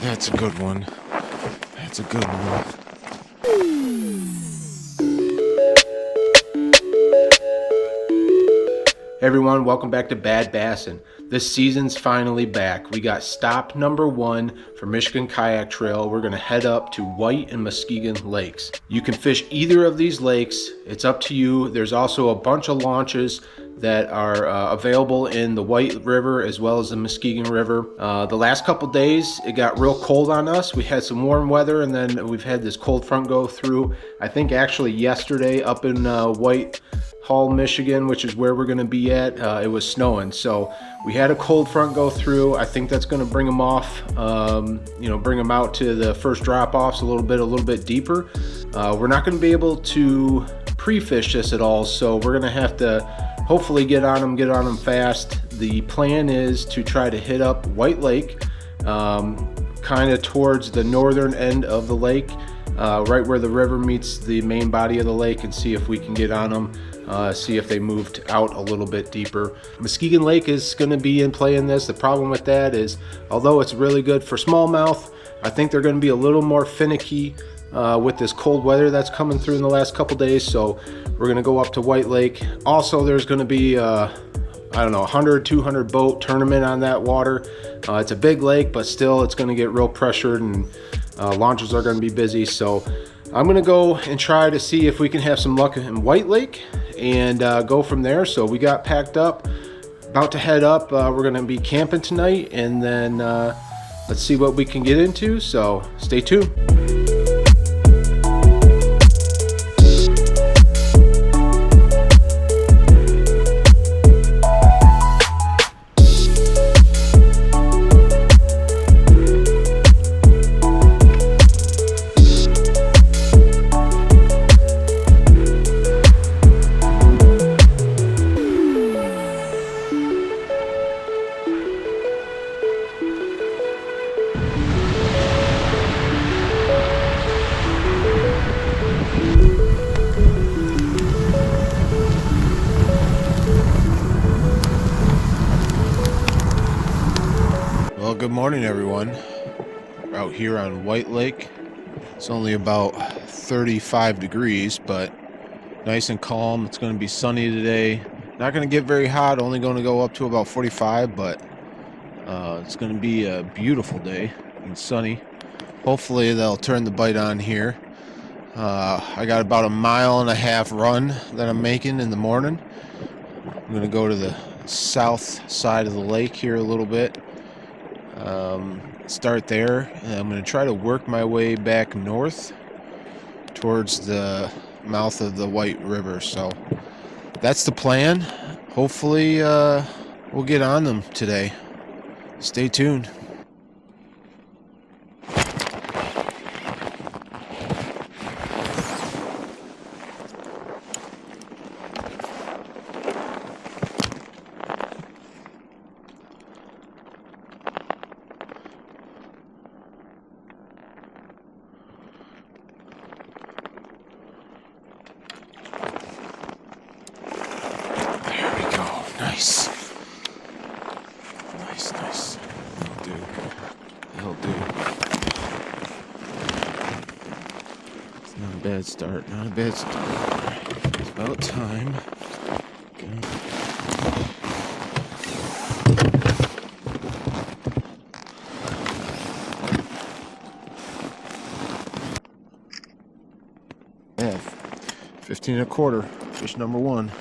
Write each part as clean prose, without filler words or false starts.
That's a good one. That's a good one. Hey everyone, welcome back to Bad Bassin'. This season's finally back. We got stop number 1 for Michigan Kayak Trail. We're gonna head up to White and Muskegon lakes. You can fish either of these lakes. It's up to you. There's also a bunch of launches that are available in the White River as well as the Muskegon River. The last couple days it got real cold on us. We had some warm weather and then we've had this cold front go through. I think actually yesterday up in White Hall, Michigan, which is where we're going to be at, it was snowing. So we had a cold front go through. I think that's going to bring them off, bring them out to the first drop-offs a little bit deeper. We're not going to be able to pre-fish this at all, so we're going to have to hopefully get on them fast. The plan is to try to hit up White Lake, kind of towards the northern end of the lake, right where the river meets the main body of the lake, and see if we can get on them. See if they moved out a little bit deeper. Muskegon Lake is going to be in play in this. The problem with that is, although it's really good for smallmouth, I think they're going to be a little more finicky with this cold weather that's coming through in the last couple days. So we're going to go up to White Lake. Also, there's going to be I don't know, 100, 200 boat tournament on that water. It's a big lake, but still it's going to get real pressured, and launches are going to be busy. So I'm going to go and try to see if we can have some luck in White Lake and go from there. So we got packed up, about to head up. We're going to be camping tonight, and then let's see what we can get into. So stay tuned. Well, good morning, everyone. We're out here on White Lake. It's only about 35 degrees, but nice and calm. It's going to be sunny today. Not going to get very hot, only going to go up to about 45, but it's going to be a beautiful day and sunny. Hopefully they'll turn the bite on here. I got about a 1.5 mile run that I'm making in the morning. I'm going to go to the south side of the lake here a little bit. Start there, and I'm going to try to work my way back north towards the mouth of the White River. So that's the plan. Hopefully we'll get on them today. Stay tuned. Nice. Nice. That'll do. It's not a bad start. It's about time. Okay. Yeah, 15.25. Fish number 1.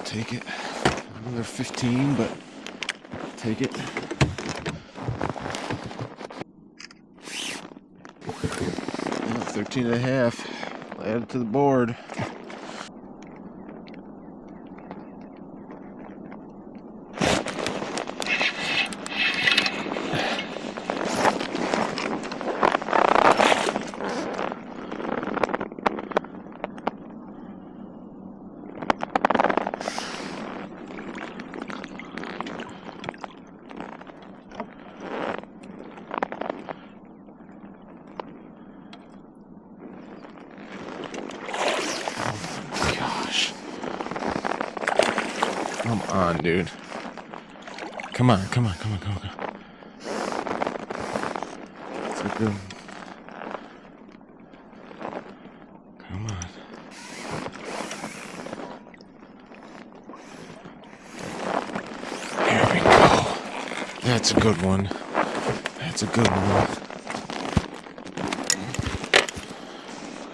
Take it. Another 15, but take it. 13.5. Add it to the board. on, dude. Come on, come on, come on, come on. That's a good one. Come on. There we go. That's a good one. That's a good one.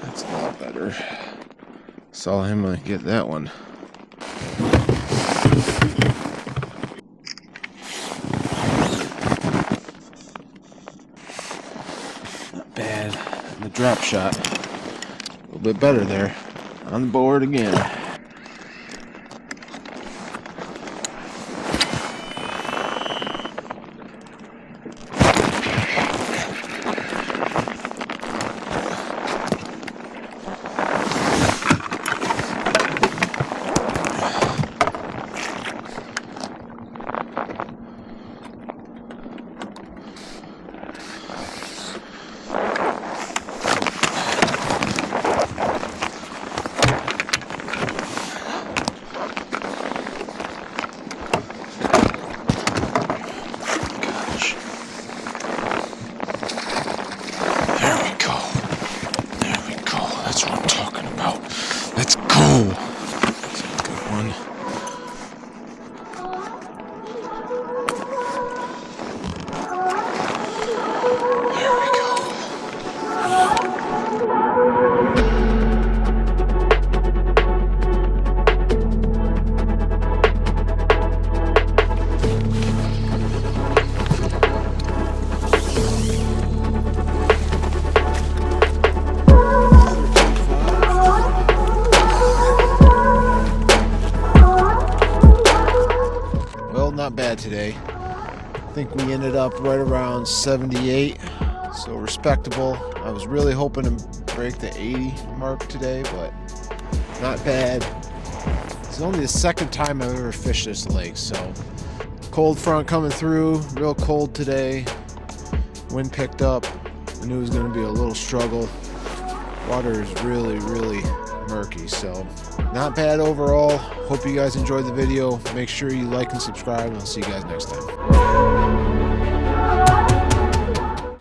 That's a lot better. Saw him get that one. Not bad. And the drop shot. A little bit better there. On the board again. That's what I'm talking about. Let's go. That's a good one. There we go. Not bad today. I think we ended up right around 78, so respectable. I was really hoping to break the 80 mark today, but not bad. It's only the second time I've ever fished this lake, so cold front coming through, real cold today. Wind picked up. I knew it was going to be a little struggle. Water is really murky, so not bad overall. Hope you guys enjoyed the video. Make sure you like and subscribe, and I'll see you guys next time.